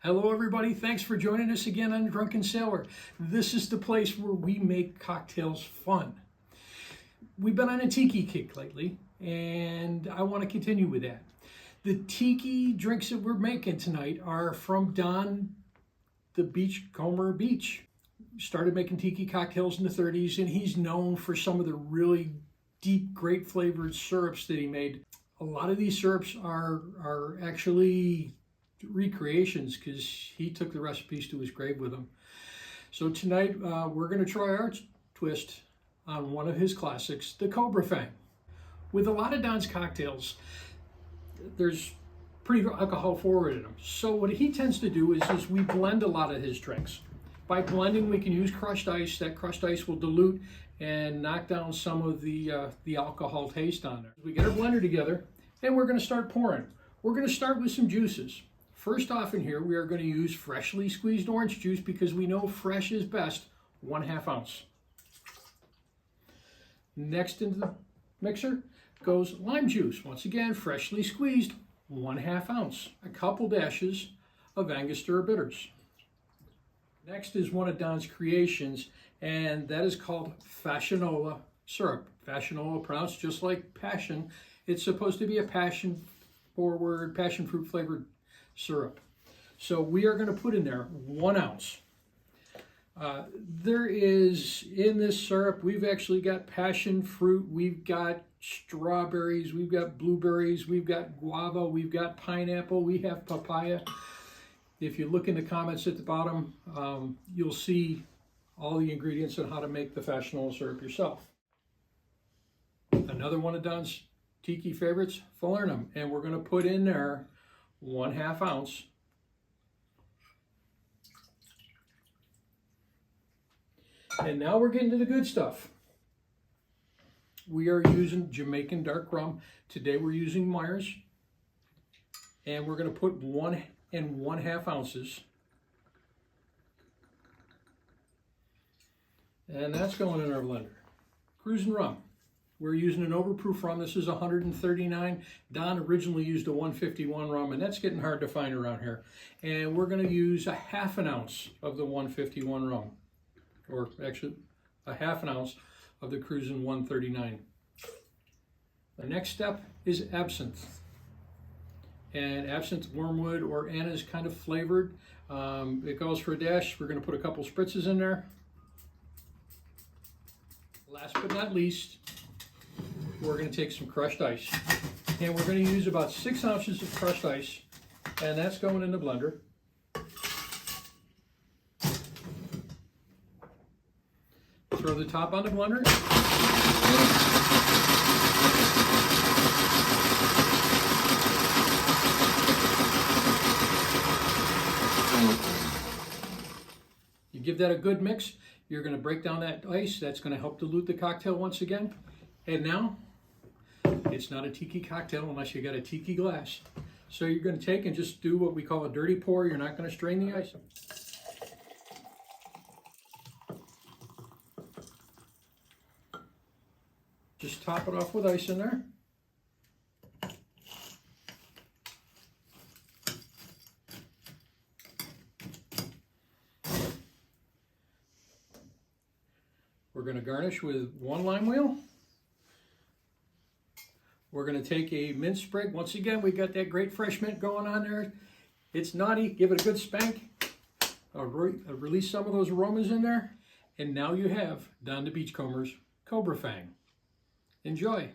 Hello everybody, thanks for joining us again on Drunken Sailor. This is the place where we make cocktails fun. We've been on a Tiki kick lately, and I want to continue with that. The Tiki drinks that we're making tonight are from Don the Beachcomber Beach. Started making Tiki cocktails in the 30s, and he's known for some of the really deep, great flavored syrups that he made. A lot of these syrups are actually recreations because he took the recipes to his grave with him. So tonight we're going to try our twist on one of his classics, the Cobra Fang. With a lot of Don's cocktails, there's pretty alcohol forward in them. So what he tends to do is we blend a lot of his drinks. By blending, we can use crushed ice. That crushed ice will dilute and knock down some of the alcohol taste on there. We get our blender together and we're going to start pouring. We're going to start with some juices. First off in here, we are going to use freshly squeezed orange juice because we know fresh is best, 1/2 ounce. Next into the mixer goes lime juice. Once again, freshly squeezed, 1/2 ounce. A couple dashes of Angostura bitters. Next is one of Don's creations, and that is called fassionola syrup. Fassionola pronounced just like passion. It's supposed to be a passion fruit flavored syrup. So we are going to put in there 1 ounce. There is, in this syrup, we've actually got passion fruit, we've got strawberries, we've got blueberries, we've got guava, we've got pineapple, we have papaya. If you look in the comments at the bottom, you'll see all the ingredients and how to make the fassionola syrup yourself. Another one of Don's Tiki favorites, falernum, and we're going to put in there 1/2 ounce. And now we're getting to the good stuff. We are using Jamaican dark rum. Today we're using Myers. And we're going to put 1 1/2 ounces. And that's going in our blender. Cruising rum. We're using an overproof rum. This is 139. Don originally used a 151 rum, and that's getting hard to find around here. And we're going to use 1/2 ounce of the 151 rum, or actually 1/2 ounce of the Cruisin' 139. The next step is absinthe. And absinthe, wormwood, or anise kind of flavored. It goes for a dash. We're going to put a couple spritzes in there. Last but not least, we're going to take some crushed ice, and we're going to use about 6 ounces of crushed ice, and that's going in the blender. Throw the top on the blender. You give that a good mix. You're going to break down that ice. That's going to help dilute the cocktail once again. And now, it's not a Tiki cocktail unless you got a Tiki glass. So you're going to take and just do what we call a dirty pour. You're not going to strain the ice. Just top it off with ice in there. We're going to garnish with 1 lime wheel. We're going to take a mint sprig. Once again, we got that great fresh mint going on there. It's naughty. Give it a good spank. Release some of those aromas in there. And now you have Don the Beachcomber's Cobra Fang. Enjoy.